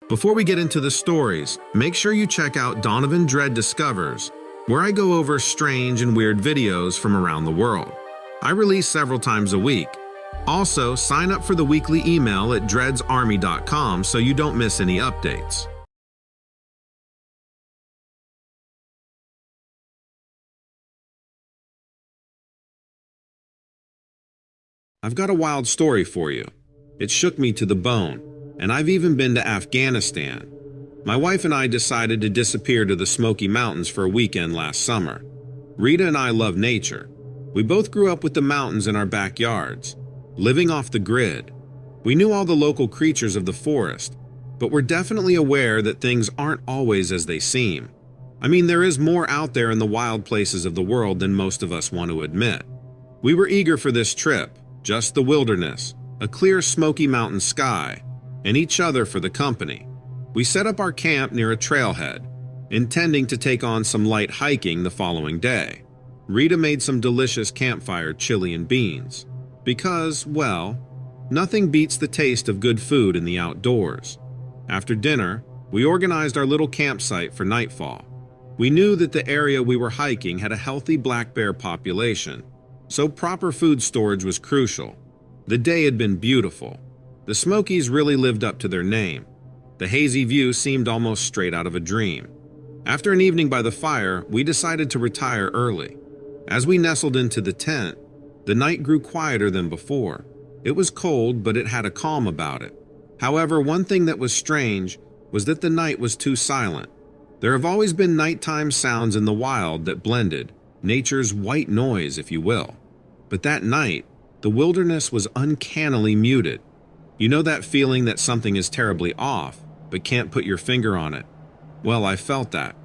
Before we get into the stories, make sure you check out Donovan Dread Discovers, where I go over strange and weird videos from around the world. I release several times a week. Also, sign up for the weekly email at dreadsarmy.com so you don't miss any updates. I've got a wild story for you. It shook me to the bone, and I've even been to Afghanistan. My wife and I decided to disappear to the Smoky Mountains for a weekend last summer. Rita and I love nature. We both grew up with the mountains in our backyards, living off the grid. We knew all the local creatures of the forest, but we're definitely aware that things aren't always as they seem. I mean, there is more out there in the wild places of the world than most of us want to admit. We were eager for this trip, just the wilderness, a clear Smoky Mountain sky, and each other for the company. We set up our camp near a trailhead, intending to take on some light hiking the following day. Rita made some delicious campfire chili and beans, because, well, nothing beats the taste of good food in the outdoors. After dinner, we organized our little campsite for nightfall. We knew that the area we were hiking had a healthy black bear population, so proper food storage was crucial. The day had been beautiful. The Smokies really lived up to their name. The hazy view seemed almost straight out of a dream. After an evening by the fire, we decided to retire early. As we nestled into the tent, the night grew quieter than before. It was cold, but it had a calm about it. However, one thing that was strange was that the night was too silent. There have always been nighttime sounds in the wild that blended, nature's white noise, if you will. But that night, the wilderness was uncannily muted. You know that feeling that something is terribly off, but can't put your finger on it? Well, I felt that.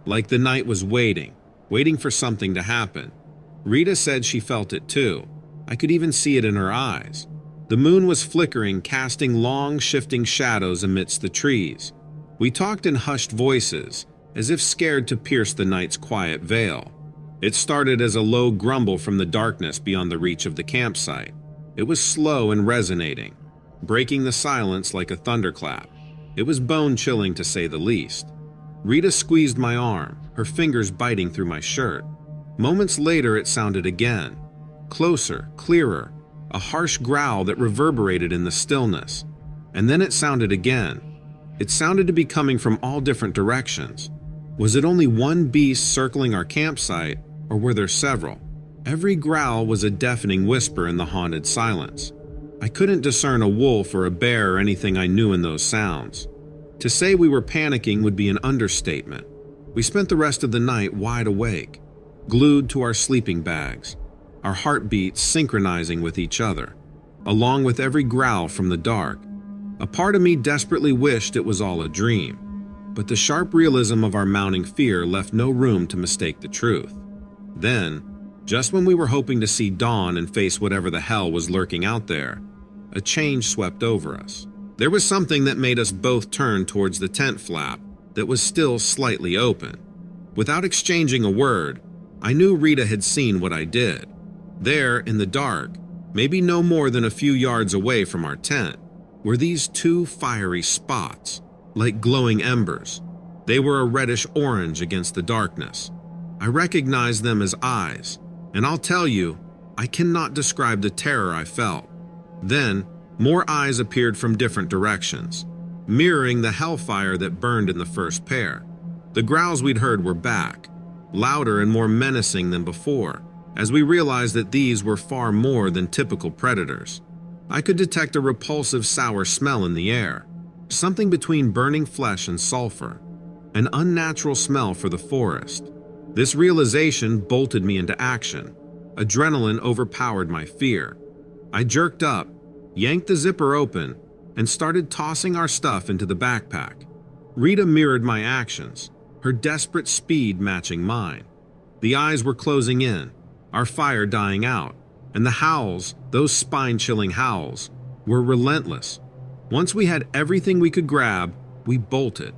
Like the night was waiting for something to happen. Rita said she felt it too. I could even see it in her eyes. The moon was flickering, casting long, shifting shadows amidst the trees. We talked in hushed voices, as if scared to pierce the night's quiet veil. It started as a low grumble from the darkness beyond the reach of the campsite. It was slow and resonating, breaking the silence like a thunderclap. It was bone-chilling to say the least. Rita squeezed my arm, her fingers biting through my shirt. Moments later, it sounded again. Closer, clearer, a harsh growl that reverberated in the stillness. And then it sounded again. It sounded to be coming from all different directions. Was it only one beast circling our campsite, or were there several? Every growl was a deafening whisper in the haunted silence. I couldn't discern a wolf or a bear or anything I knew in those sounds. To say we were panicking would be an understatement. We spent the rest of the night wide awake, glued to our sleeping bags, our heartbeats synchronizing with each other, along with every growl from the dark. A part of me desperately wished it was all a dream, but the sharp realism of our mounting fear left no room to mistake the truth. Then, just when we were hoping to see dawn and face whatever the hell was lurking out there, a change swept over us. There was something that made us both turn towards the tent flap that was still slightly open. Without exchanging a word, I knew Rita had seen what I did. There, in the dark, maybe no more than a few yards away from our tent, were these two fiery spots, like glowing embers. They were a reddish orange against the darkness. I recognized them as eyes, and I'll tell you, I cannot describe the terror I felt. Then, more eyes appeared from different directions, mirroring the hellfire that burned in the first pair. The growls we'd heard were back, louder and more menacing than before, as we realized that these were far more than typical predators. I could detect a repulsive sour smell in the air, something between burning flesh and sulfur, an unnatural smell for the forest. This realization bolted me into action. Adrenaline overpowered my fear. I jerked up, yanked the zipper open, and started tossing our stuff into the backpack. Rita mirrored my actions, her desperate speed matching mine. The eyes were closing in, our fire dying out, and the howls, those spine-chilling howls, were relentless. Once we had everything we could grab, we bolted.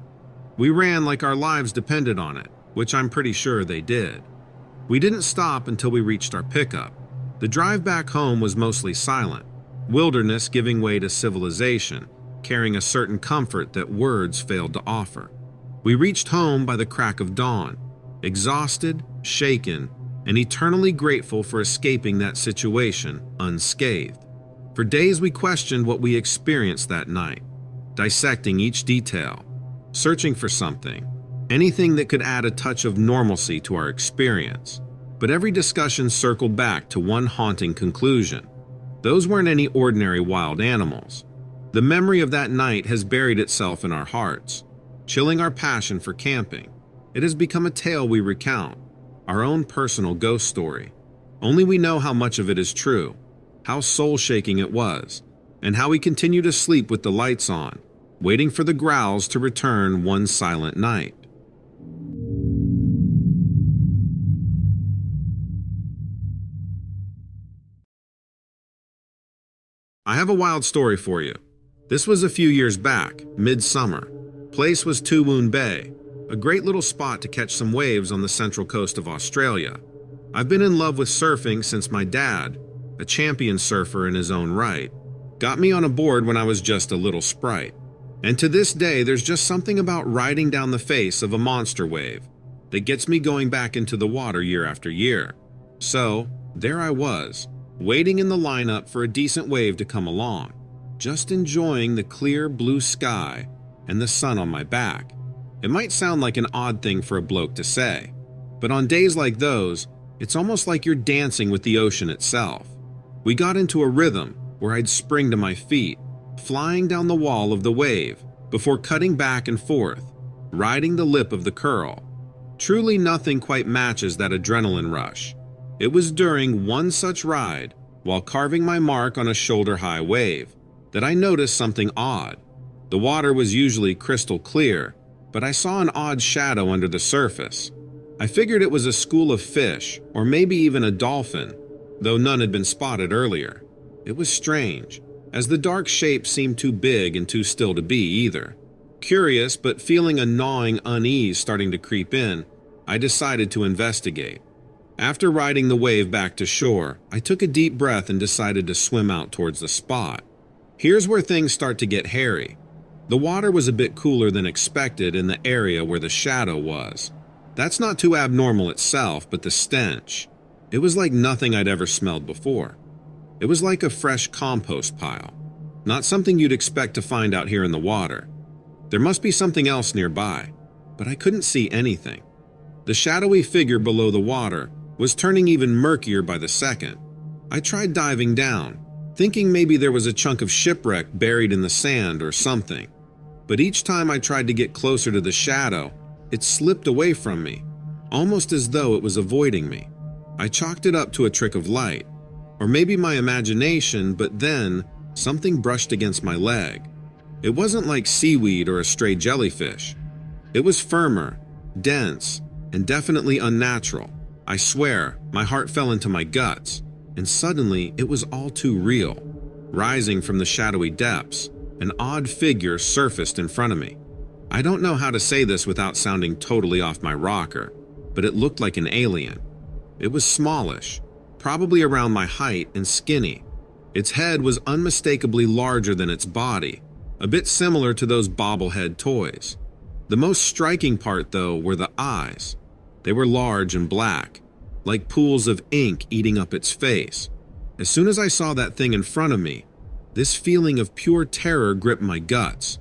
We ran like our lives depended on it, which I'm pretty sure they did. We didn't stop until we reached our pickup. The drive back home was mostly silent, wilderness giving way to civilization, carrying a certain comfort that words failed to offer. We reached home by the crack of dawn, exhausted, shaken, and eternally grateful for escaping that situation unscathed. For days we questioned what we experienced that night, dissecting each detail, searching for something, anything that could add a touch of normalcy to our experience. But every discussion circled back to one haunting conclusion. Those weren't any ordinary wild animals. The memory of that night has buried itself in our hearts, chilling our passion for camping. It has become a tale we recount, our own personal ghost story. Only we know how much of it is true, how soul-shaking it was, and how we continue to sleep with the lights on, waiting for the growls to return one silent night. I have a wild story for you. This was a few years back, midsummer. Place was Two.Tumby, a great little spot to catch some waves on the central coast of Australia. I've been in love with surfing since my dad, a champion surfer in his own right, got me on a board when I was just a little sprite. And to this day, there's just something about riding down the face of a monster wave that gets me going back into the water year after year. So, there I was, waiting in the lineup for a decent wave to come along, just enjoying the clear blue sky and the sun on my back. It might sound like an odd thing for a bloke to say, but on days like those, it's almost like you're dancing with the ocean itself. We got into a rhythm where I'd spring to my feet, flying down the wall of the wave before cutting back and forth, riding the lip of the curl. Truly nothing quite matches that adrenaline rush. It was during one such ride, while carving my mark on a shoulder-high wave, that I noticed something odd. The water was usually crystal clear, but I saw an odd shadow under the surface. I figured it was a school of fish, or maybe even a dolphin, though none had been spotted earlier. It was strange, as the dark shape seemed too big and too still to be either. Curious, but feeling a gnawing unease starting to creep in, I decided to investigate. After riding the wave back to shore, I took a deep breath and decided to swim out towards the spot. Here's where things start to get hairy. The water was a bit cooler than expected in the area where the shadow was. That's not too abnormal itself, but the stench. It was like nothing I'd ever smelled before. It was like a fresh compost pile. Not something you'd expect to find out here in the water. There must be something else nearby, but I couldn't see anything. The shadowy figure below the water was turning even murkier by the second. I tried diving down, thinking maybe there was a chunk of shipwreck buried in the sand or something. But each time I tried to get closer to the shadow, it slipped away from me, almost as though it was avoiding me. I chalked it up to a trick of light, or maybe my imagination, but then something brushed against my leg. It wasn't like seaweed or a stray jellyfish. It was firmer, dense, and definitely unnatural. I swear, my heart fell into my guts, and suddenly it was all too real. Rising from the shadowy depths, an odd figure surfaced in front of me. I don't know how to say this without sounding totally off my rocker, but it looked like an alien. It was smallish, probably around my height, and skinny. Its head was unmistakably larger than its body, a bit similar to those bobblehead toys. The most striking part, though, were the eyes. They were large and black, like pools of ink eating up its face. As soon as I saw that thing in front of me, this feeling of pure terror gripped my guts.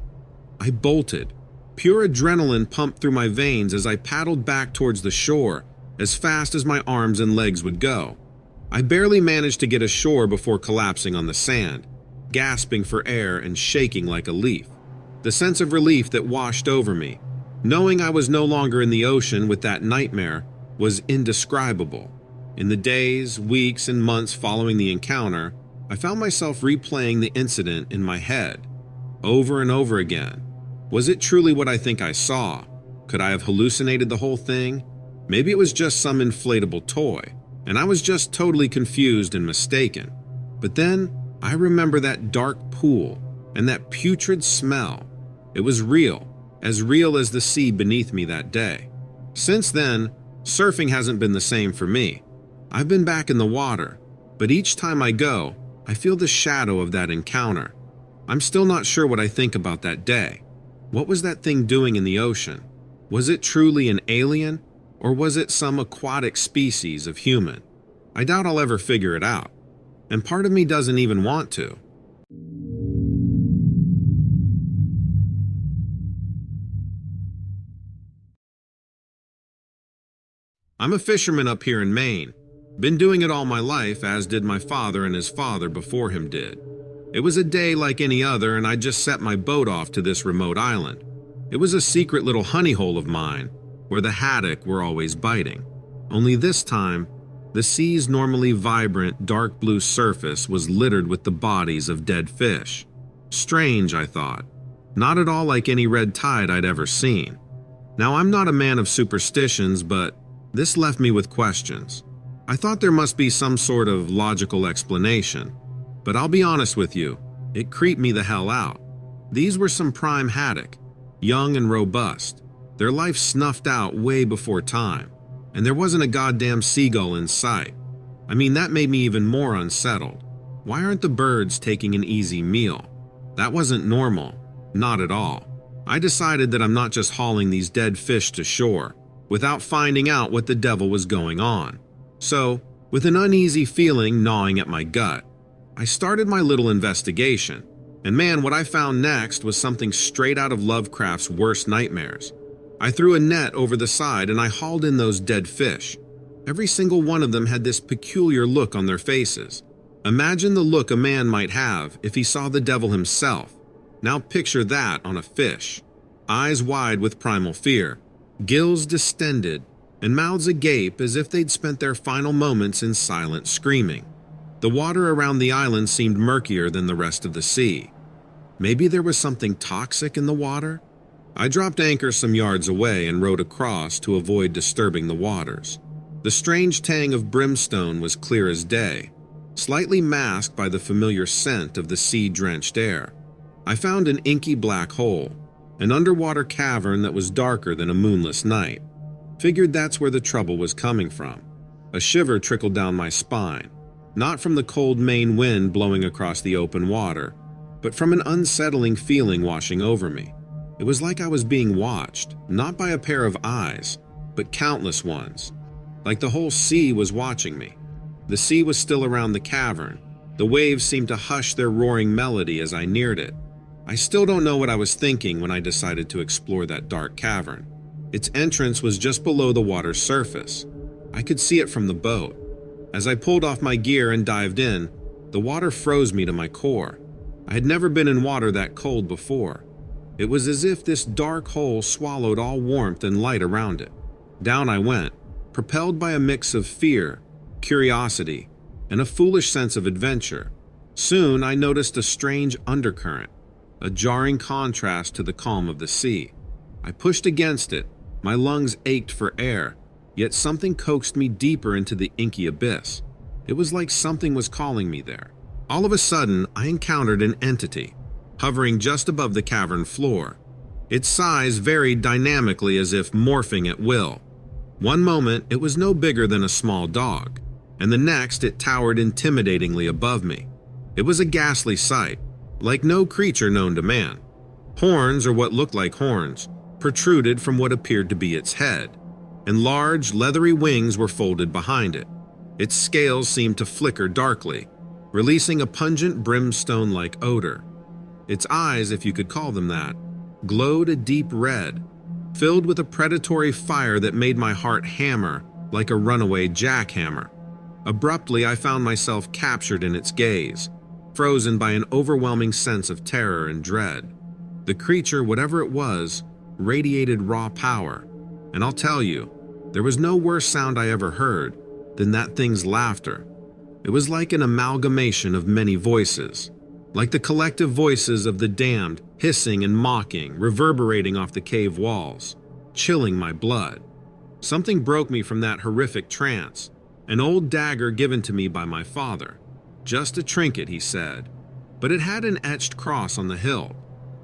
I bolted. Pure adrenaline pumped through my veins as I paddled back towards the shore as fast as my arms and legs would go. I barely managed to get ashore before collapsing on the sand, gasping for air and shaking like a leaf. The sense of relief that washed over me, knowing I was no longer in the ocean with that nightmare, was indescribable. In the days, weeks, and months following the encounter, I found myself replaying the incident in my head, over and over again. Was it truly what I think I saw? Could I have hallucinated the whole thing? Maybe it was just some inflatable toy, and I was just totally confused and mistaken. But then, I remember that dark pool and that putrid smell. It was real as the sea beneath me that day. Since then, surfing hasn't been the same for me. I've been back in the water, but each time I go, I feel the shadow of that encounter. I'm still not sure what I think about that day. What was that thing doing in the ocean? Was it truly an alien, or was it some aquatic species of human? I doubt I'll ever figure it out, and part of me doesn't even want to. I'm a fisherman up here in Maine. Been doing it all my life, as did my father and his father before him did. It was a day like any other, and I just set my boat off to this remote island. It was a secret little honey hole of mine, where the haddock were always biting. Only this time, the sea's normally vibrant, dark blue surface was littered with the bodies of dead fish. Strange, I thought. Not at all like any red tide I'd ever seen. Now, I'm not a man of superstitions, but this left me with questions. I thought there must be some sort of logical explanation, but I'll be honest with you, it creeped me the hell out. These were some prime haddock, young and robust, their life snuffed out way before time, and there wasn't a goddamn seagull in sight. I mean, that made me even more unsettled. Why aren't the birds taking an easy meal? That wasn't normal, not at all. I decided that I'm not just hauling these dead fish to shore without finding out what the devil was going on. So, with an uneasy feeling gnawing at my gut, I started my little investigation. And man, what I found next was something straight out of Lovecraft's worst nightmares. I threw a net over the side and I hauled in those dead fish. Every single one of them had this peculiar look on their faces. Imagine the look a man might have if he saw the devil himself. Now picture that on a fish. Eyes wide with primal fear, gills distended, and mouths agape as if they'd spent their final moments in silent screaming. The water around the island seemed murkier than the rest of the sea. Maybe there was something toxic in the water? I dropped anchor some yards away and rowed across to avoid disturbing the waters. The strange tang of brimstone was clear as day, slightly masked by the familiar scent of the sea-drenched air. I found an inky black hole, an underwater cavern that was darker than a moonless night. Figured that's where the trouble was coming from. A shiver trickled down my spine, not from the cold Maine wind blowing across the open water, but from an unsettling feeling washing over me. It was like I was being watched, not by a pair of eyes, but countless ones. Like the whole sea was watching me. The sea was still around the cavern. The waves seemed to hush their roaring melody as I neared it. I still don't know what I was thinking when I decided to explore that dark cavern. Its entrance was just below the water's surface. I could see it from the boat. As I pulled off my gear and dived in, the water froze me to my core. I had never been in water that cold before. It was as if this dark hole swallowed all warmth and light around it. Down I went, propelled by a mix of fear, curiosity, and a foolish sense of adventure. Soon I noticed a strange undercurrent, a jarring contrast to the calm of the sea. I pushed against it, my lungs ached for air, yet something coaxed me deeper into the inky abyss. It was like something was calling me there. All of a sudden, I encountered an entity, hovering just above the cavern floor. Its size varied dynamically as if morphing at will. One moment, it was no bigger than a small dog, and the next it towered intimidatingly above me. It was a ghastly sight, like no creature known to man. Horns, or what looked like horns, protruded from what appeared to be its head, and large, leathery wings were folded behind it. Its scales seemed to flicker darkly, releasing a pungent brimstone-like odor. Its eyes, if you could call them that, glowed a deep red, filled with a predatory fire that made my heart hammer like a runaway jackhammer. Abruptly, I found myself captured in its gaze, frozen by an overwhelming sense of terror and dread. The creature, whatever it was, radiated raw power, and I'll tell you, there was no worse sound I ever heard than that thing's laughter. It was like an amalgamation of many voices, like the collective voices of the damned, hissing and mocking, reverberating off the cave walls, chilling my blood. Something broke me from that horrific trance, an old dagger given to me by my father. Just a trinket, he said, but it had an etched cross on the hilt.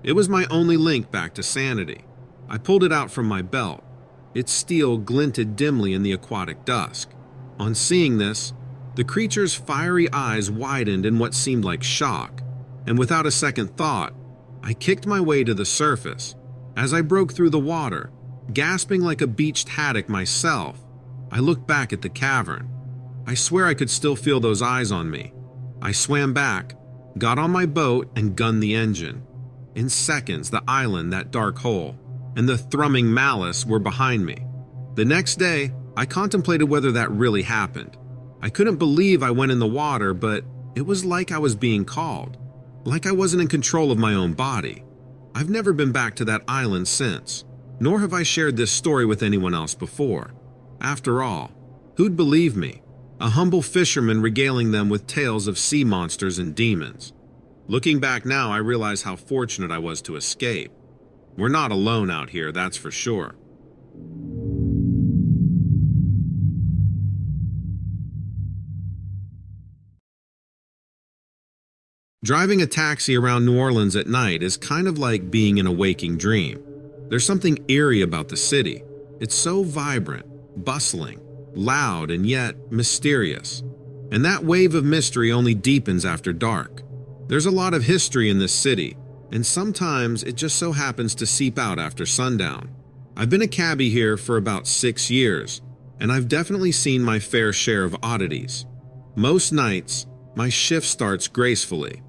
It was my only link back to sanity. I pulled it out from my belt. Its steel glinted dimly in the aquatic dusk. On seeing this, the creature's fiery eyes widened in what seemed like shock, and without a second thought, I kicked my way to the surface. As I broke through the water, gasping like a beached haddock myself, I looked back at the cavern. I swear I could still feel those eyes on me. I swam back, got on my boat, and gunned the engine. In seconds, the island, that dark hole, and the thrumming malice were behind me. The next day, I contemplated whether that really happened. I couldn't believe I went in the water, but it was like I was being called, like I wasn't in control of my own body. I've never been back to that island since, nor have I shared this story with anyone else before. After all, who'd believe me? A humble fisherman regaling them with tales of sea monsters and demons. Looking back now, I realize how fortunate I was to escape. We're not alone out here, that's for sure. Driving a taxi around New Orleans at night is kind of like being in a waking dream. There's something eerie about the city. It's so vibrant, bustling, loud, and yet mysterious. And that wave of mystery only deepens after dark. There's a lot of history in this city, and sometimes it just so happens to seep out after sundown. I've been a cabbie here for about 6 years, and I've definitely seen my fair share of oddities. Most nights, my shift starts gracefully.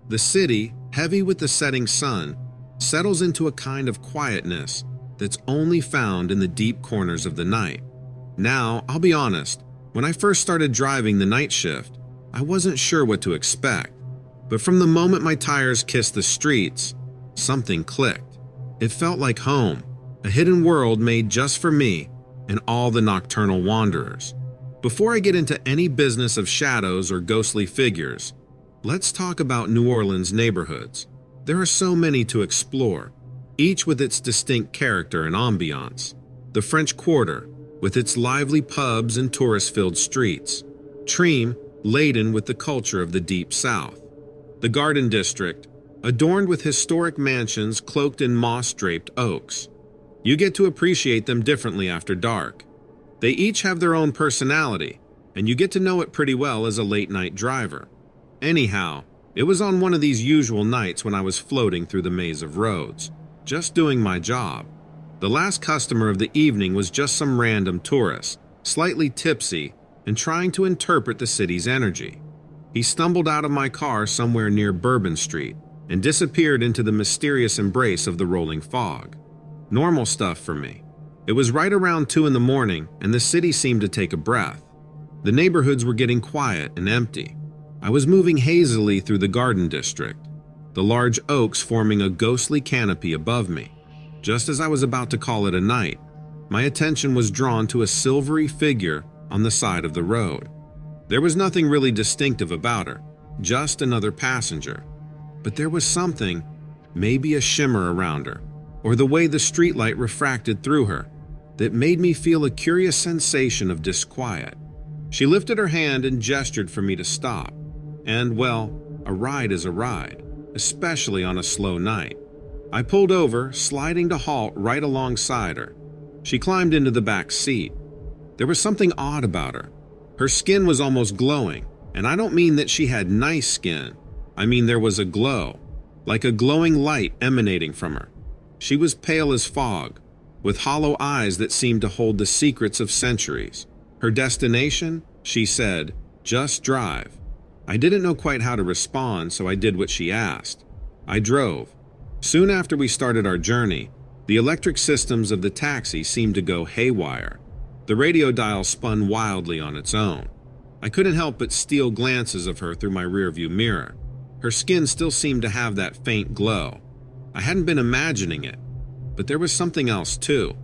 The city, heavy with the setting sun, settles into a kind of quietness that's only found in the deep corners of the night. Now, I'll be honest, when I first started driving the night shift, I wasn't sure what to expect. But from the moment my tires kissed the streets, something clicked. It felt like home, a hidden world made just for me and all the nocturnal wanderers. Before I get into any business of shadows or ghostly figures, let's talk about New Orleans neighborhoods. There are so many to explore, each with its distinct character and ambiance. The French Quarter, with its lively pubs and tourist-filled streets. Trim, laden with the culture of the Deep South. The Garden District, adorned with historic mansions cloaked in moss-draped oaks. You get to appreciate them differently after dark. They each have their own personality, and you get to know it pretty well as a late-night driver. Anyhow, it was on one of these usual nights when I was floating through the maze of roads, just doing my job. The last customer of the evening was just some random tourist, slightly tipsy, and trying to interpret the city's energy. He stumbled out of my car somewhere near Bourbon Street and disappeared into the mysterious embrace of the rolling fog. Normal stuff for me. It was right around 2 in the morning, and the city seemed to take a breath. The neighborhoods were getting quiet and empty. I was moving hazily through the Garden District, the large oaks forming a ghostly canopy above me. Just as I was about to call it a night, my attention was drawn to a silvery figure on the side of the road. There was nothing really distinctive about her, just another passenger. But there was something, maybe a shimmer around her, or the way the streetlight refracted through her, that made me feel a curious sensation of disquiet. She lifted her hand and gestured for me to stop. And, well, a ride is a ride, especially on a slow night. I pulled over, sliding to halt right alongside her. She climbed into the back seat. There was something odd about her. Her skin was almost glowing, and I don't mean that she had nice skin. I mean there was a glow, like a glowing light emanating from her. She was pale as fog, with hollow eyes that seemed to hold the secrets of centuries. Her destination, she said, just drive. I didn't know quite how to respond, so I did what she asked. I drove. Soon after we started our journey, the electric systems of the taxi seemed to go haywire. The radio dial spun wildly on its own. I couldn't help but steal glances of her through my rearview mirror. Her skin still seemed to have that faint glow. I hadn't been imagining it, but there was something else too.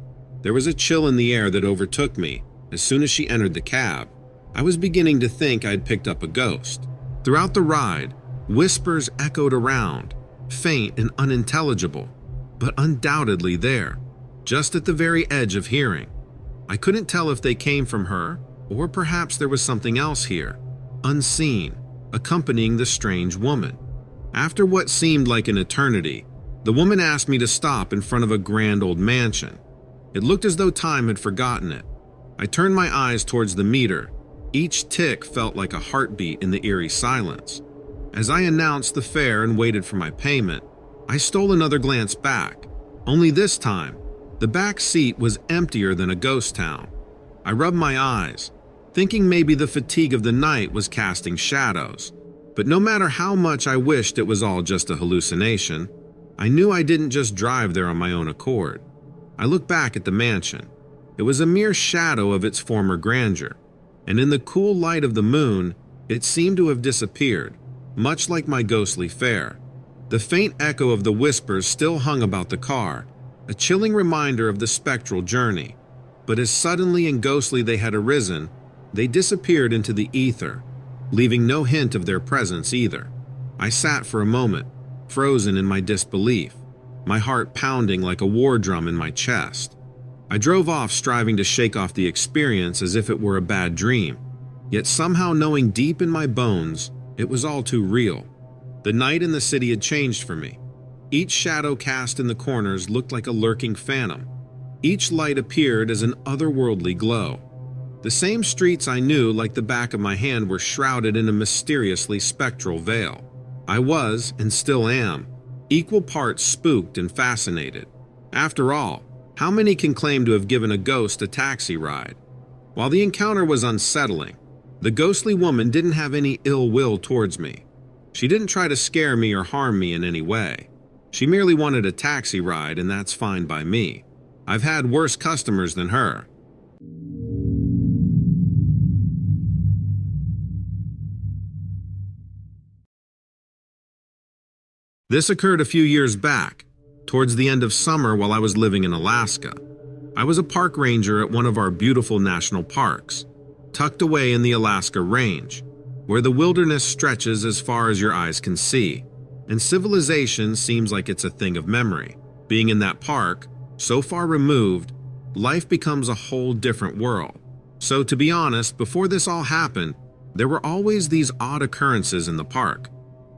There was a chill in the air that overtook me as soon as she entered the cab. I was beginning to think I'd picked up a ghost. Throughout the ride, whispers echoed around, faint and unintelligible, but undoubtedly there, just at the very edge of hearing. I couldn't tell if they came from her, or perhaps there was something else here, unseen, accompanying the strange woman. After what seemed like an eternity, the woman asked me to stop in front of a grand old mansion. It looked as though time had forgotten it. I turned my eyes towards the meter. Each tick felt like a heartbeat in the eerie silence. As I announced the fare and waited for my payment, I stole another glance back. Only this time, the back seat was emptier than a ghost town. I rubbed my eyes, thinking maybe the fatigue of the night was casting shadows. But no matter how much I wished it was all just a hallucination, I knew I didn't just drive there on my own accord. I looked back at the mansion. It was a mere shadow of its former grandeur, and in the cool light of the moon, it seemed to have disappeared, much like my ghostly fare. The faint echo of the whispers still hung about the car, a chilling reminder of the spectral journey. But as suddenly and ghostly they had arisen, they disappeared into the ether, leaving no hint of their presence either. I sat for a moment, frozen in my disbelief, my heart pounding like a war drum in my chest. I drove off, striving to shake off the experience as if it were a bad dream, yet somehow knowing deep in my bones it was all too real. The night in the city had changed for me. Each shadow cast in the corners looked like a lurking phantom. Each light appeared as an otherworldly glow. The same streets I knew like the back of my hand were shrouded in a mysteriously spectral veil. I was, and still am, equal parts spooked and fascinated. After all, how many can claim to have given a ghost a taxi ride? While the encounter was unsettling, the ghostly woman didn't have any ill will towards me. She didn't try to scare me or harm me in any way. She merely wanted a taxi ride, and that's fine by me. I've had worse customers than her. This occurred a few years back, towards the end of summer while I was living in Alaska. I was a park ranger at one of our beautiful national parks, tucked away in the Alaska Range, where the wilderness stretches as far as your eyes can see, and civilization seems like it's a thing of memory. Being in that park, so far removed, life becomes a whole different world. So to be honest, before this all happened, there were always these odd occurrences in the park.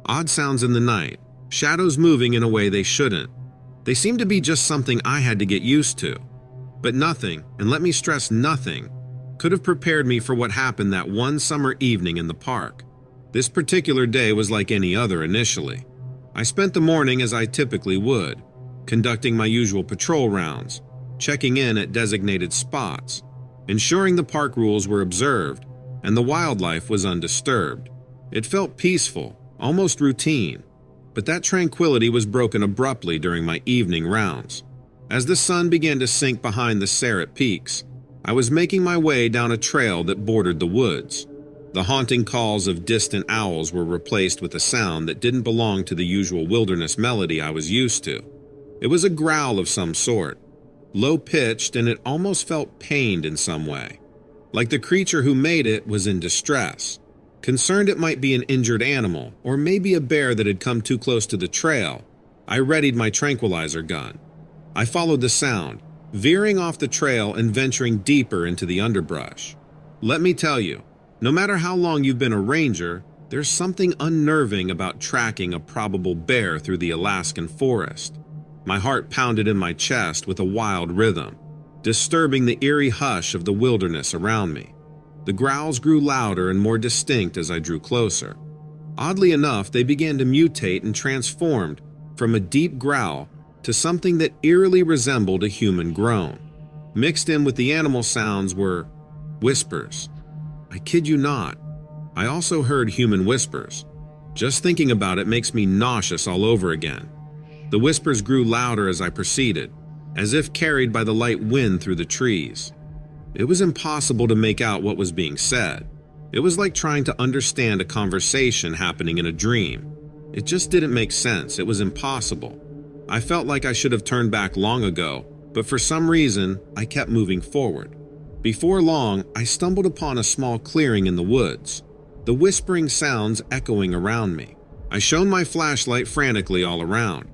Odd sounds in the night, shadows moving in a way they shouldn't. They seemed to be just something I had to get used to. But nothing, and let me stress nothing, could have prepared me for what happened that one summer evening in the park. This particular day was like any other initially. I spent the morning as I typically would, conducting my usual patrol rounds, checking in at designated spots, ensuring the park rules were observed and the wildlife was undisturbed. It felt peaceful, almost routine, but that tranquility was broken abruptly during my evening rounds. As the sun began to sink behind the serrat peaks, I was making my way down a trail that bordered the woods. The haunting calls of distant owls were replaced with a sound that didn't belong to the usual wilderness melody I was used to. It was a growl of some sort, low-pitched, and it almost felt pained in some way, like the creature who made it was in distress. Concerned it might be an injured animal, or maybe a bear that had come too close to the trail, I readied my tranquilizer gun. I followed the sound, veering off the trail and venturing deeper into the underbrush. Let me tell you, no matter how long you've been a ranger, there's something unnerving about tracking a probable bear through the Alaskan forest. My heart pounded in my chest with a wild rhythm, disturbing the eerie hush of the wilderness around me. The growls grew louder and more distinct as I drew closer. Oddly enough, they began to mutate and transformed from a deep growl to something that eerily resembled a human groan. Mixed in with the animal sounds were whispers. I kid you not, I also heard human whispers. Just thinking about it makes me nauseous all over again. The whispers grew louder as I proceeded, as if carried by the light wind through the trees. It was impossible to make out what was being said. It was like trying to understand a conversation happening in a dream. It just didn't make sense. It was impossible. I felt like I should have turned back long ago, but for some reason, I kept moving forward. Before long, I stumbled upon a small clearing in the woods, the whispering sounds echoing around me. I shone my flashlight frantically all around.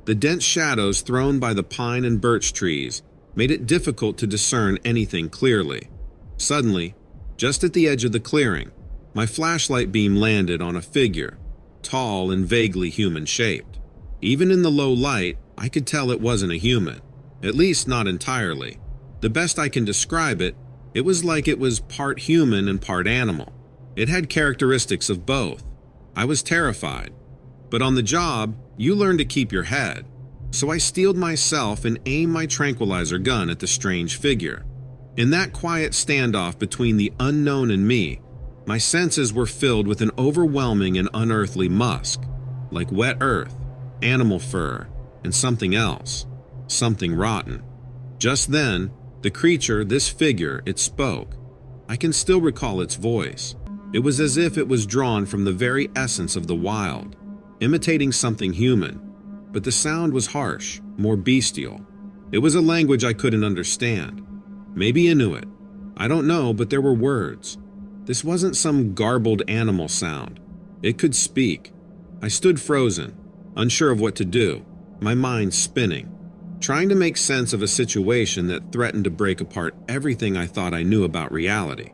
The dense shadows thrown by the pine and birch trees made it difficult to discern anything clearly. Suddenly, just at the edge of the clearing, my flashlight beam landed on a figure, tall and vaguely human-shaped. Even in the low light, I could tell it wasn't a human, at least not entirely. The best I can describe it, it was like it was part human and part animal. It had characteristics of both. I was terrified. But on the job, you learn to keep your head. So I steeled myself and aimed my tranquilizer gun at the strange figure. In that quiet standoff between the unknown and me, my senses were filled with an overwhelming and unearthly musk, like wet earth, animal fur, and something else, something rotten. Just then, the creature, this figure, it spoke. I can still recall its voice. It was as if it was drawn from the very essence of the wild, imitating something human, but the sound was harsh, more bestial. It was a language I couldn't understand. Maybe Inuit. I don't know, but there were words. This wasn't some garbled animal sound. It could speak. I stood frozen, unsure of what to do, my mind spinning, trying to make sense of a situation that threatened to break apart everything I thought I knew about reality.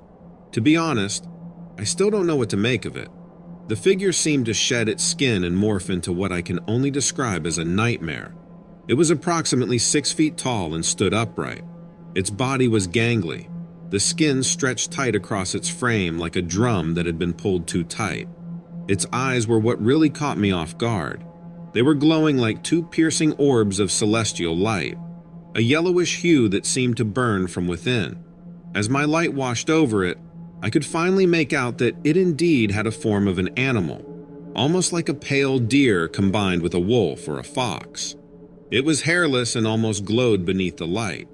To be honest, I still don't know what to make of it. The figure seemed to shed its skin and morph into what I can only describe as a nightmare. It was approximately 6 feet tall and stood upright. Its body was gangly. The skin stretched tight across its frame like a drum that had been pulled too tight. Its eyes were what really caught me off guard. They were glowing like two piercing orbs of celestial light, a yellowish hue that seemed to burn from within. As my light washed over it, I could finally make out that it indeed had a form of an animal, almost like a pale deer combined with a wolf or a fox. It was hairless and almost glowed beneath the light.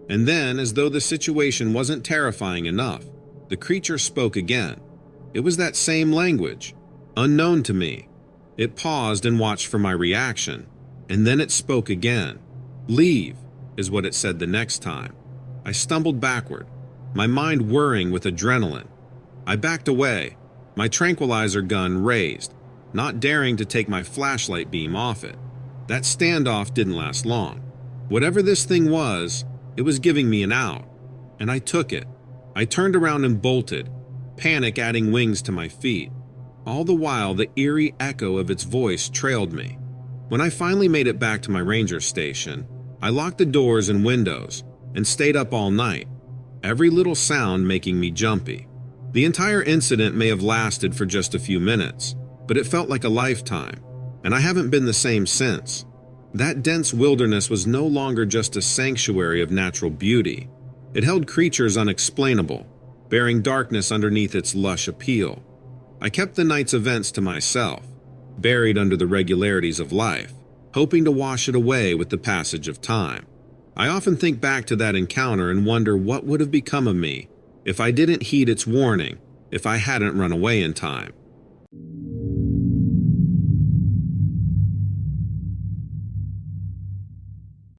And then, as though the situation wasn't terrifying enough, the creature spoke again. It was that same language, unknown to me. It paused and watched for my reaction, and then it spoke again. "Leave," is what it said the next time. I stumbled backward, my mind whirring with adrenaline. I backed away, my tranquilizer gun raised, not daring to take my flashlight beam off it. That standoff didn't last long. Whatever this thing was, it was giving me an out, and I took it. I turned around and bolted, panic adding wings to my feet. All the while, the eerie echo of its voice trailed me. When I finally made it back to my ranger station, I locked the doors and windows and stayed up all night, every little sound making me jumpy. The entire incident may have lasted for just a few minutes, but it felt like a lifetime, and I haven't been the same since. That dense wilderness was no longer just a sanctuary of natural beauty. It held creatures unexplainable, bearing darkness underneath its lush appeal. I kept the night's events to myself, buried under the regularities of life, hoping to wash it away with the passage of time. I often think back to that encounter and wonder what would have become of me if I didn't heed its warning, if I hadn't run away in time.